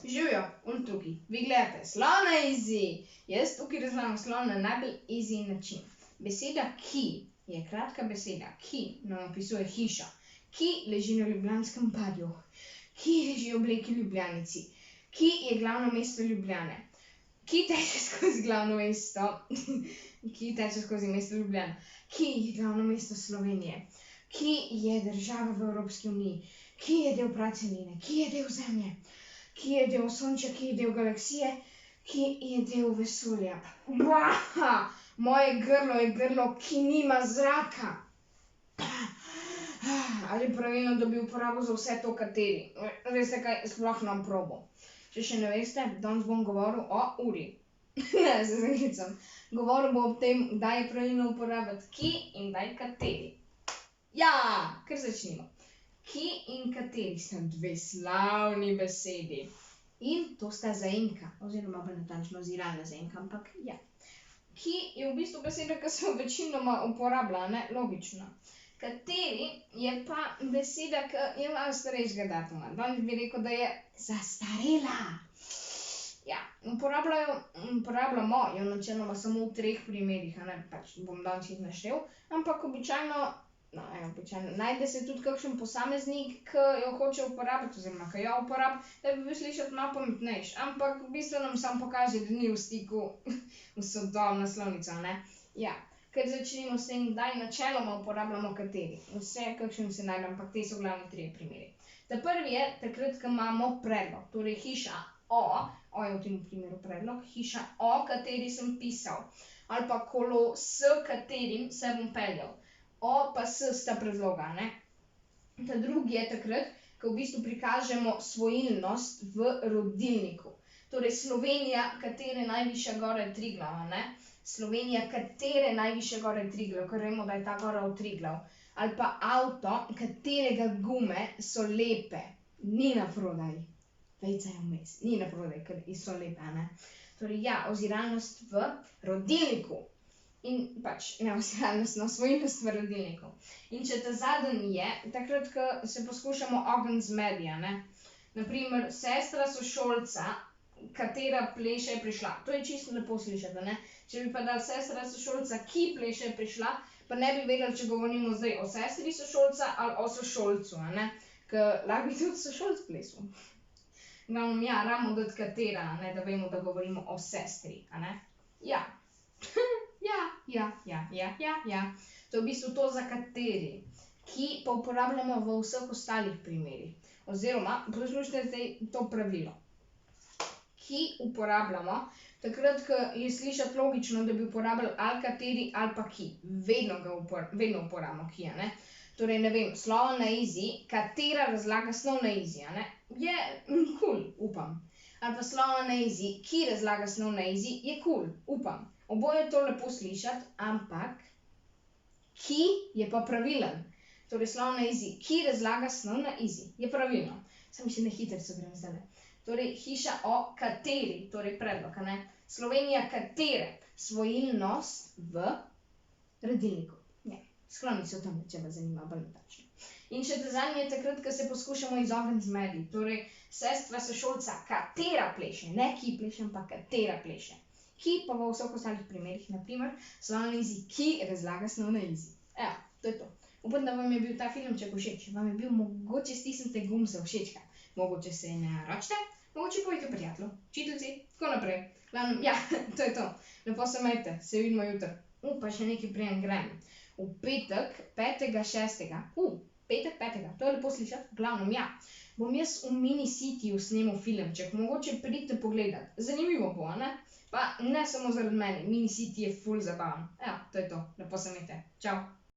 Živijo, tukaj, vi gledate, slona easy. Jaz tukaj razlagam slon na najbolj easy način. Beseda ki je kratka beseda, ki nam opisuje hišo, ki leži na Ljubljanskem barju, ki leži v obleki Ljubljanici, ki je glavno mesto Ljubljane, ki teče skozi glavno mesto, ki teče skozi mesto Ljubljana, ki je glavno mesto Slovenije, ki je država v Evropski uniji, ki je del praceline, ki je del Zemlje, ki je del Sonča, ki je del galaksije, ki je del vesolja. Moje grlo je grlo, ki nima zraka. Ali pravilno dobi uporabo za vse to, kateri? Veste kaj, sploh nam probo. Če še ne veste, danes bom govoril o uri. Ne, se zaglicam. Govoril bom o tem, kdaj je pravilno uporabiti ki in kdaj kateri. Ja, kar začnimo. Ki in kateri sta dve slavni besedi. In to sta zaimka, oziroma bolj natančno ziralna zaimka, ampak ja. Ki je v bistvu beseda, ki se večinoma uporablja, ne, logično. Kateri je pa beseda, ki je malo starejšega datuma. Danes bi rekel, da je zastarela. Ja, uporabljamo jo načeloma samo v 3 primerih, a ne, pač bom danes jih naštel, ampak običajno najde se tudi kakšen posameznik, ki jo hoče uporabiti, oziroma ki jo uporabi, da bi bil slišati malo pametnejši, ampak v bistvu nam samo pokaže, da ni v stiku v sodobno naslovnico, ne. Ja, ker začnimo s tem, kdaj načeloma uporabljamo kateri. Vse, kakšen se najde, ampak te so glavni 3 primeri. Prvi je takrat, ko imamo predlog, torej hiša o je v tem primeru predlog, hiša o kateri sem pisal, ali pa kolo, s katerim se bom peljal. O pa s sta predloga, ne. Ta drugi je takrat, ko v bistvu prikažemo svojilnost v rodilniku. Torej Slovenija, katere najvišja gora je Triglav, ne. Slovenija, katere najvišja gora je Triglav, ker vemo, da je ta gora v Triglav. Ali pa avto, katerega gume so lepe. Ni naprodaj. Vejca je vmes. Ni naprodaj, ker so lepe, ne. Torej ja, oziralnost v rodilniku. In pač, ne oziralnost, no, svojilnost v rodilniku. In če ta zadnji je, takrat, ko se poskušamo ogenj zmedi, ne. Naprimer, sestra sošolca, katera pleše je prišla. To je čisto lepo slišati, ne. Če bi pa dal sestra sošolca, ki pleše je prišla, pa ne bi vedeli, če govorimo zdaj o sestri sošolca ali o sošolcu, a ne. Ker lahko bi tudi sošolc plesal. Glavnem, ja, rabimo dati katera, a ne, da vemo, da govorimo o sestri, a ne. Ja. Ja. To je v bistvu to, za kateri. Ki pa uporabljamo v vseh ostalih primerih. Oziroma, poslušajte zdaj to pravilo. Ki uporabljamo takrat, ko je slišati logično, da bi uporabljali ali kateri ali pa ki. Vedno uporabimo ki, a ne. Torej, ne vem, slovo na izi, katera razlaga snov na izi, a ne. Je kul, upam. Ali pa slovo na izi, ki razlaga snov na izi, je kul, upam. Oboje je to lepo slišati, ampak ki je pa pravilen. Torej, slovo na izi, ki razlaga snov na izi, je pravilno. Samo še na hitrico grem zdajle. Torej, hiša o kateri, torej predlog, a ne. Slovenija katere svojilnost v rodilniku. Ne, sklonico tam, če vas zanima bolj natančno. In še ta zadnji je takrat, ko se poskušamo izogniti zmedi. Torej, sestra sošolca, katera pleše, ne ki pleše, ampak katera pleše. Ki pa v vseh ostalih primerih, naprimer, slovo na izi, ki razlaga snov na izi. Evo, to je to. Upam, da vam je bil ta filmček všeč. Vam je bil, mogoče stisnite gumb za všečka. Mogoče se naročite, mogoče povejte prijatelju, učiteljci, tako naprej. Glavnem, ja, to je to. Lepo se imejte, se vidimo jutri. Pa še nekaj preden grem. V petek, 5.6. Petek 5. To je lepo slišati. Glavnem, ja. Bom jaz v Mini Cityju snemal filmček. Mogoče pridite pogledat. Zanimivo bo, a ne? Pa ne samo zaradi mene. Mini City je ful zabaven. Evo, to je to. Lepo se imejte. Čau.